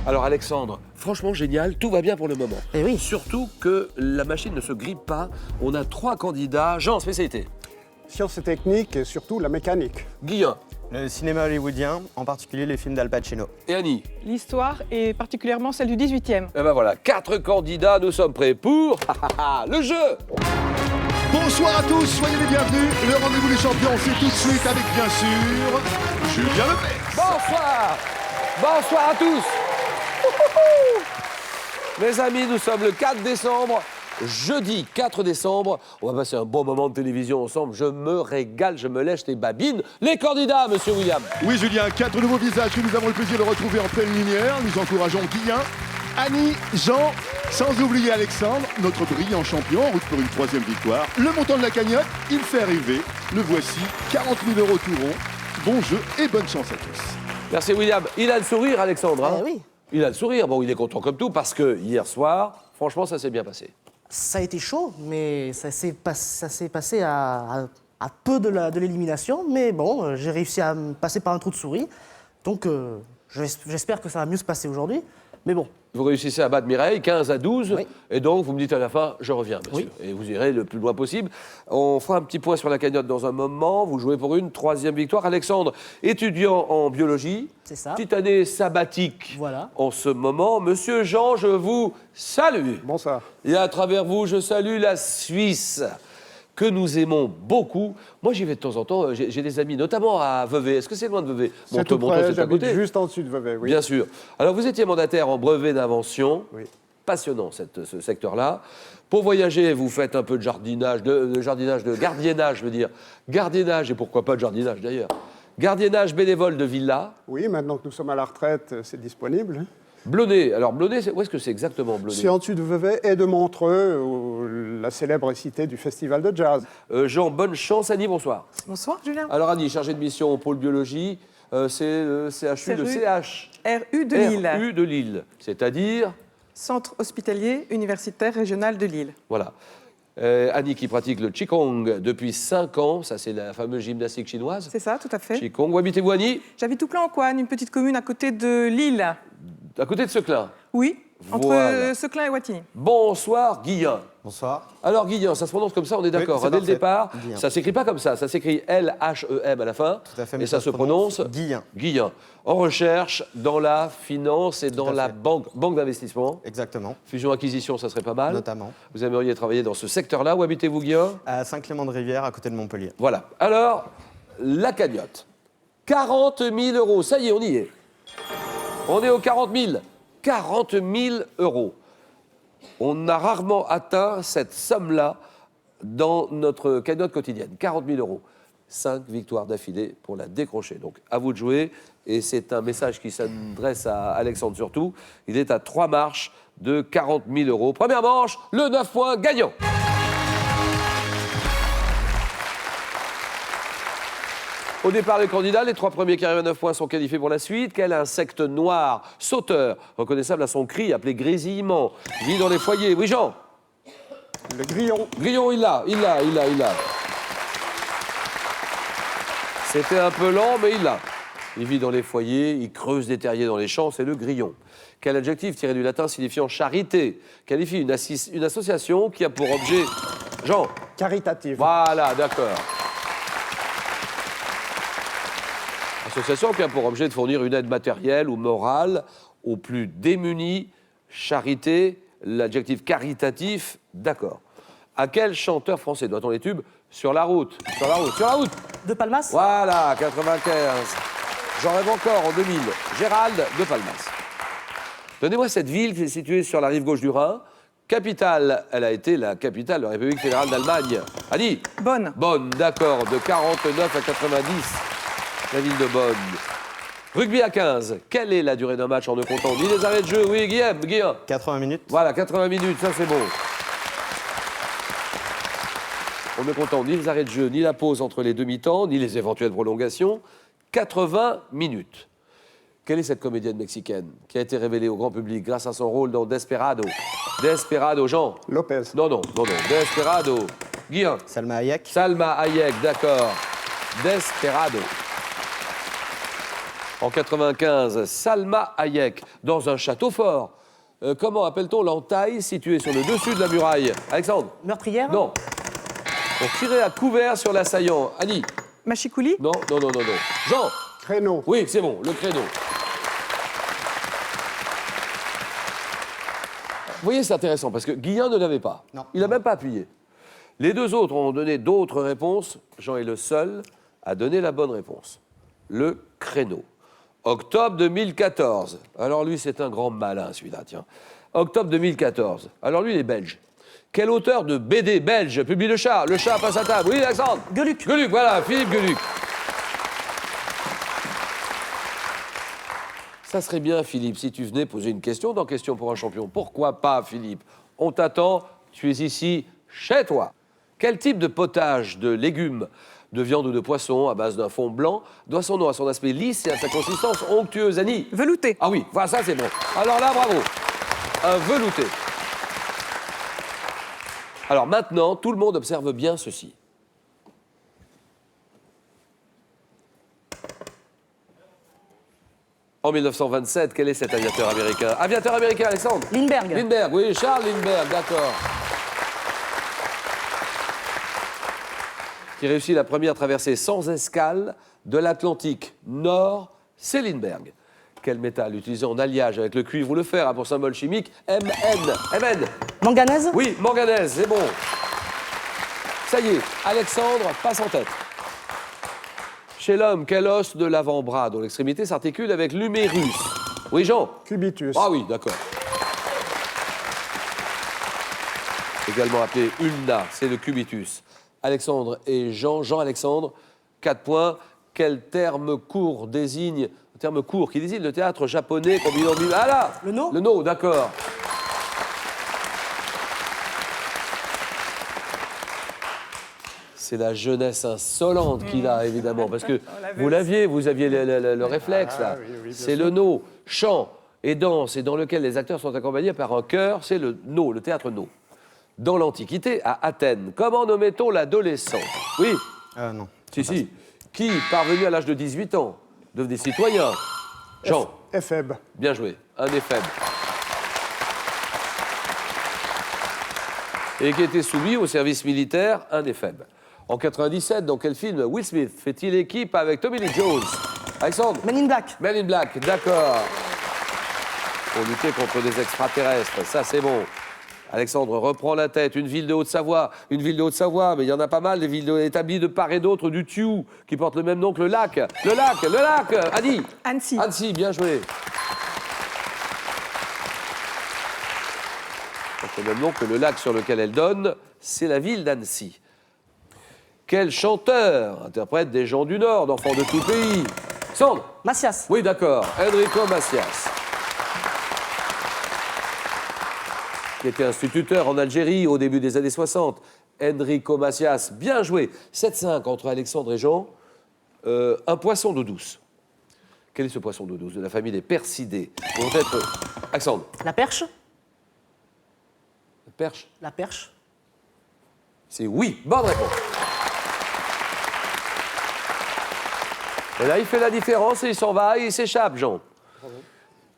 Alors Alexandre, franchement génial, tout va bien pour le moment. Eh oui. Surtout que la machine ne se grippe pas. On a 3 candidats. Jean, spécialité. Sciences et techniques et surtout la mécanique. Guillaume Le cinéma hollywoodien, en particulier les films d'Al Pacino. et Annie. L'histoire et particulièrement celle du 18e. Et ben voilà, 4 candidats, nous sommes prêts pour le jeu. Bonsoir à tous, soyez les bienvenus. Le rendez-vous des champions, c'est tout de suite avec, bien sûr, Julien Lepers. Bonsoir. Bonsoir à tous. Mes amis, nous sommes le 4 décembre. Jeudi 4 décembre, on va passer un bon moment de télévision ensemble. Je me régale, je me lèche les babines. Les candidats, monsieur William. Oui, Julien, 4 nouveaux visages que nous avons le plaisir de retrouver en pleine lumière. Nous encourageons Guillain, Annie, Jean, sans oublier Alexandre, notre brillant champion, en route pour une 3e victoire. Le montant de la cagnotte, il fait rêver. Le voici, 40 000 € tout rond. Bon jeu et bonne chance à tous. Merci William. Il a le sourire, Alexandre. Hein Eh oui. Il a le sourire. Bon, il est content comme tout parce que hier soir, franchement, ça s'est bien passé. Ça a été chaud, mais ça s'est passé à peu de l'élimination. Mais bon, j'ai réussi à me passer par un trou de souris. Donc, j'espère que ça va mieux se passer aujourd'hui. Mais bon. Vous réussissez à battre Mireille, 15 à 12. Oui. Et donc, vous me dites à la fin, je reviens, monsieur. Oui. Et vous irez le plus loin possible. On fera un petit point sur la cagnotte dans un moment. Vous jouez pour une 3e victoire. Alexandre, étudiant en biologie. C'est ça. Petite année sabbatique Voilà. en ce moment. Monsieur Jean, je vous salue. Bonsoir. Et à travers vous, je salue la Suisse, que nous aimons beaucoup. Moi, j'y vais de temps en temps. J'ai des amis, notamment à Vevey. Est-ce que c'est loin de Vevey? C'est tout près, c'est à j'habite côté. juste en dessus de Vevey, oui. Bien sûr. Alors, vous étiez mandataire en brevet d'invention. Oui. Passionnant, ce secteur-là. Pour voyager, vous faites un peu de gardiennage, je veux dire. Gardiennage, et pourquoi pas de jardinage d'ailleurs. Gardiennage bénévole de villa. Oui, maintenant que nous sommes à la retraite, c'est disponible. Blonay. Alors, Blonay, où est-ce que c'est exactement, Blonay? C'est en dessus de Vevey et de Montreux, la célèbre cité du festival de jazz. Jean, bonne chance. Annie, bonsoir. Bonsoir Julien. Alors, Annie, chargée de mission au pôle biologie, c'est le CHU de CH. RU de Lille. RU de Lille. C'est-à-dire, Centre hospitalier universitaire régional de Lille. voilà. Annie qui pratique le Qigong depuis 5 ans. Ça, c'est la fameuse gymnastique chinoise. C'est ça, tout à fait. Qigong. Où habitez-vous, Annie? J'habite tout plein en Coine, une petite commune à côté de Lille. À côté de Seclin. Oui, entre Voilà. Seclin et Wattignies. Bonsoir, Guillain. Bonsoir. Alors, Guillain, ça se prononce comme ça, on est d'accord. c'est Dès le parfait. départ, Guillain. ça s'écrit pas comme ça s'écrit L-H-E-M à la fin. Tout à fait, Et mais ça se prononce Guillain. Guillain. En recherche, dans la finance et dans à la fait. banque d'investissement. Exactement, Fusion-acquisition, ça serait pas mal. notamment. Vous aimeriez travailler dans ce secteur-là. Où habitez-vous, Guillain? À Saint-Clément-de-Rivière, à côté de Montpellier. Voilà. Alors, la cagnotte. 40 000 €. Ça y est, on y est. On est aux 40 000. 40 000 €. On a rarement atteint cette somme-là dans notre cagnotte quotidienne. 40 000 €. 5 victoires d'affilée pour la décrocher. Donc, à vous de jouer. Et c'est un message qui s'adresse à Alexandre surtout. Il est à 3 marches de 40 000 €. Première manche, le 9 points gagnant. Au départ, les candidats, les 3 premiers qui arrivent à 9 points sont qualifiés pour la suite. Quel insecte noir, sauteur, reconnaissable à son cri, appelé grésillement, vit dans les foyers? Oui, Jean? Le grillon. Grillon, il l'a. C'était un peu lent, mais il l'a. Il vit dans les foyers, il creuse des terriers dans les champs, c'est le grillon. Quel adjectif tiré du latin signifiant charité qualifie une association qui a pour objet... Jean? Caritative. Voilà, d'accord. Association qui a pour objet de fournir une aide matérielle ou morale aux plus démunis. Charité, l'adjectif caritatif, d'accord. À quel chanteur français doit-on les tubes? Sur la route, sur la route, sur la route. De Palmas. Voilà, 95. J'en rêve encore en 2000. Gérald de Palmas. Donnez-moi cette ville qui est située sur la rive gauche du Rhin. Capitale, elle a été la capitale de la République fédérale d'Allemagne. Annie? Bonne. Bonne, d'accord, de 49 à 90. La ville de Bonn. Rugby à 15. Quelle est la durée d'un match en ne comptant ni les arrêts de jeu? Oui, Guillaume. 80 minutes. Voilà, 80 minutes, ça c'est bon. En ne comptant ni les arrêts de jeu, ni la pause entre les demi-temps, ni les éventuelles prolongations. 80 minutes. Quelle est cette comédienne mexicaine qui a été révélée au grand public grâce à son rôle dans Desperado? Desperado, Jean? Lopez. Non. Desperado. Guillaume. Salma Hayek. Salma Hayek, d'accord. Desperado. En 95, Salma Hayek, dans un château fort. Comment appelle-t-on l'entaille située sur le dessus de la muraille? Alexandre? Meurtrière? Non. Pour tirer à couvert sur l'assaillant. Annie? Machicoulis. Non, non, non, non, non. Jean? Créneau. Oui, c'est bon, le créneau. Vous voyez, c'est intéressant, parce que Guillain ne l'avait pas. Non. Il n'a même pas appuyé. Les deux autres ont donné d'autres réponses. Jean est le seul à donner la bonne réponse. Le créneau. Octobre 2014. Alors lui, c'est un grand malin, celui-là, tiens. Octobre 2014. Alors lui, il est belge. Quel auteur de BD belge publie Le Chat? Le Chat passe à table. Oui, Alexandre? Gueluc. Gueluc, voilà, Philippe Gueluc. Ça serait bien, Philippe, si tu venais poser une question dans Question pour un champion. Pourquoi pas, Philippe? On t'attend, tu es ici, chez toi. Quel type de potage de légumes, de viande ou de poisson à base d'un fond blanc doit son nom à son aspect lisse et à sa consistance onctueuse? Annie? Velouté. Ah oui, voilà, ça c'est bon. Alors là, bravo. Un velouté. Alors maintenant, tout le monde observe bien ceci. En 1927, quel est cet aviateur américain? Aviateur américain, Alexandre? Lindbergh. Lindbergh, oui, Charles Lindbergh, d'accord. Qui réussit la première traversée sans escale de l'Atlantique Nord, c'est Lindbergh. Quel métal utilisé en alliage avec le cuivre ou le fer a pour symbole chimique Mn? Mn. Manganèse? Oui, manganèse, c'est bon. Ça y est, Alexandre passe en tête. Chez l'homme, quel os de l'avant-bras dont l'extrémité s'articule avec l'humérus? Oui, Jean? Cubitus. Ah oui, d'accord. Également appelé ulna, c'est le cubitus. Alexandre et Jean. Jean-Alexandre, 4 points. Quel terme court désigne, un terme court qui désigne le théâtre japonais combinant... Ah là! Le no? Le no, d'accord. C'est la jeunesse insolente qu'il a, évidemment, parce que vous aviez le réflexe, là. oui, oui, bien C'est sûr. le no. Chant et danse, et dans lequel les acteurs sont accompagnés par un chœur, c'est le no, le théâtre no. Dans l'Antiquité, à Athènes, comment nommait-on l'adolescent? Oui, Non. si. Qui, parvenu à l'âge de 18 ans, devenait citoyen? Jean, Éphèbe. bien joué, un éphèbe. Et qui était soumis au service militaire, un éphèbe. En 97, dans quel film Will Smith fait-il équipe avec Tommy Lee Jones? Alexandre? Men in Black. Men in Black, d'accord. Pour lutter contre des extraterrestres, ça c'est bon. Alexandre reprend la tête. Une ville de Haute-Savoie, mais il y en a pas mal, des villes établies de part et d'autre du Thiou, qui portent le même nom que le lac. Le lac, Annie. Annecy. Annecy, bien joué. Porte le même nom que le lac sur lequel elle donne, c'est la ville d'Annecy. Quel chanteur interprète des gens du Nord, d'enfants de tout pays? Sandre? Macias. Oui, d'accord. Enrico Macias. Qui était instituteur en Algérie au début des années 60. Enrico Macias, bien joué. 7-5 entre Alexandre et Jean. Un poisson d'eau douce. Quel est ce poisson d'eau douce? De la famille des percidés. Vont être... Alexandre? La perche. Perche? La perche. C'est oui. Bonne réponse. Et là, il fait la différence et il s'en va et il s'échappe, Jean.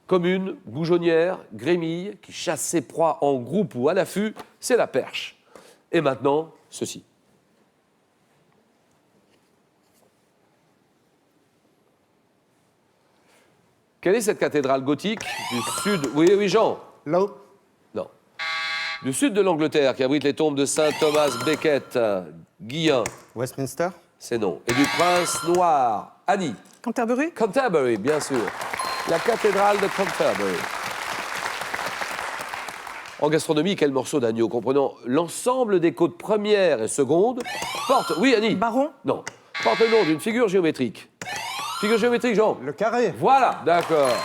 Commune, goujonnière, grémille, qui chasse ses proies en groupe ou à l'affût, c'est la perche. Et maintenant, ceci. Quelle est cette cathédrale gothique du sud... Oui, Jean. L'eau. Non. Du sud de l'Angleterre, qui abrite les tombes de Saint Thomas Becket, Guillain, Westminster. c'est non. Et du prince noir, Annie. Canterbury. Canterbury, bien sûr. La cathédrale de Canterbury. En gastronomie, quel morceau d'agneau comprenant l'ensemble des côtes premières et secondes porte... Oui, Annie. Baron. Non. Porte le nom d'une figure géométrique. Figure géométrique, Jean. Le carré. Voilà, d'accord.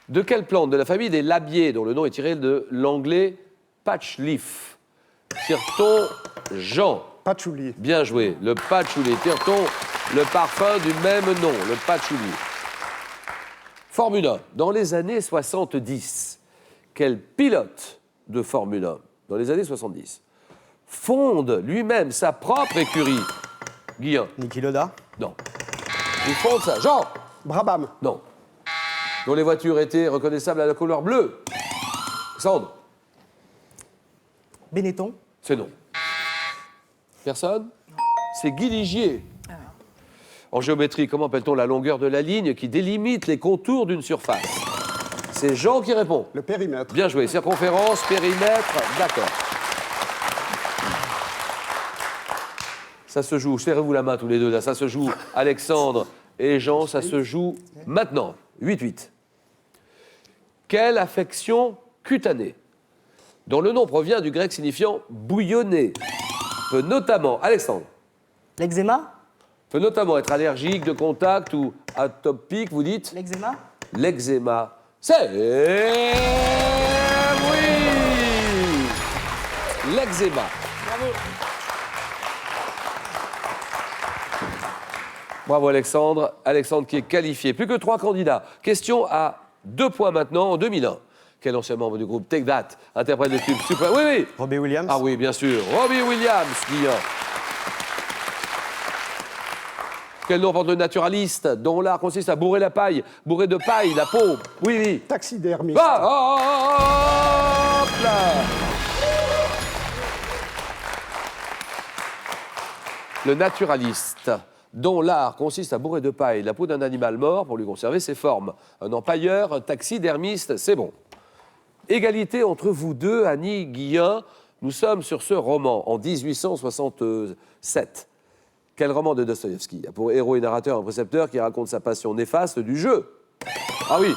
De quelle plante de la famille des labiers, dont le nom est tiré de l'anglais patchleaf, tire-t-on Jean? Patchouli. Bien joué. Le patchouli. Tire-t-on le parfum du même nom, le patchouli. Formule 1. Dans les années 70, quel pilote de Formule 1, dans les années 70, fonde lui-même sa propre écurie? Guillain. Niki Loda. Non. Ils font ça. Jean. Brabham. Non. Dont les voitures étaient reconnaissables à la couleur bleue. Alexandre. Benetton. C'est non. Personne? C'est Guy Ligier. En géométrie, comment appelle-t-on la longueur de la ligne qui délimite les contours d'une surface? C'est Jean qui répond. Le périmètre. Bien joué. Circonférence, périmètre, d'accord. Ça se joue, serrez-vous la main tous les deux là, ça se joue Alexandre et Jean, ça se joue maintenant. 8-8. Quelle affection cutanée, dont le nom provient du grec signifiant bouillonner, peut notamment, Alexandre, L'eczéma. peut notamment être allergique de contact ou atopique, vous dites? L'eczéma. L'eczéma. C'est oui. L'eczéma. Bravo Alexandre. Alexandre qui est qualifié. Plus que 3 candidats. Question à 2 points maintenant en 2001. Quel ancien membre du groupe Take That, interprète de tube super. Oui, oui. Robbie Williams. Ah oui, bien sûr. Robbie Williams, Guillaume. Quel nom porte le naturaliste dont l'art consiste à bourrer la paille, bourrer de paille la peau? Oui, oui. Taxidermiste. Ah, hop là. Le naturaliste, dont l'art consiste à bourrer de paille la peau d'un animal mort pour lui conserver ses formes. Un empailleur, un taxidermiste, c'est bon. Égalité entre vous deux, Annie, Guillain. Nous sommes sur ce roman en 1867. Quel roman de Dostoïevski a pour héros et narrateur un précepteur qui raconte sa passion néfaste du jeu? Ah oui.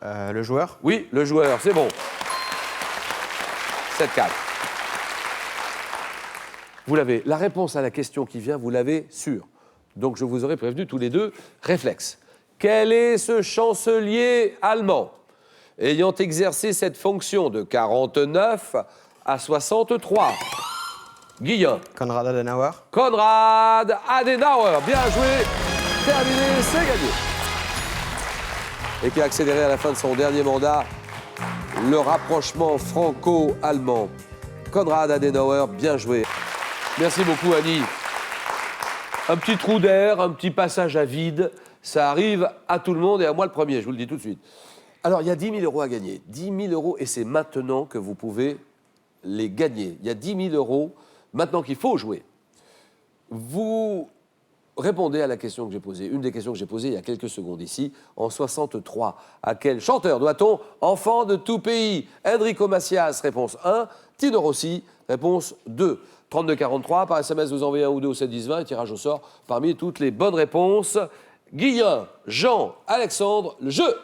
Le joueur. Oui, le joueur, c'est bon. 7-4. Vous l'avez. La réponse à la question qui vient, vous l'avez sûre. Donc je vous aurais prévenu tous les deux. Réflexe. Quel est ce chancelier allemand ayant exercé cette fonction de 49 à 63? Guillain. Konrad Adenauer. Konrad Adenauer. Bien joué. Terminé, c'est gagné. Et qui a accéléré à la fin de son dernier mandat le rapprochement franco-allemand. Konrad Adenauer, bien joué. Merci beaucoup, Annie. Un petit trou d'air, un petit passage à vide, ça arrive à tout le monde et à moi le premier, je vous le dis tout de suite. Alors, il y a 10 000 € à gagner. 10 000 € et c'est maintenant que vous pouvez les gagner. Il y a 10 000 € maintenant qu'il faut jouer. Vous répondez à la question que j'ai posée, une des questions que j'ai posées il y a quelques secondes ici, en 63. À quel chanteur doit-on enfant de tout pays? Enrico Macias, réponse 1. Tino Rossi, réponse 2. 32-43, par SMS, vous envoyez un ou deux au 7-10-20 et tirage au sort parmi toutes les bonnes réponses. Guillain, Jean, Alexandre, le jeu.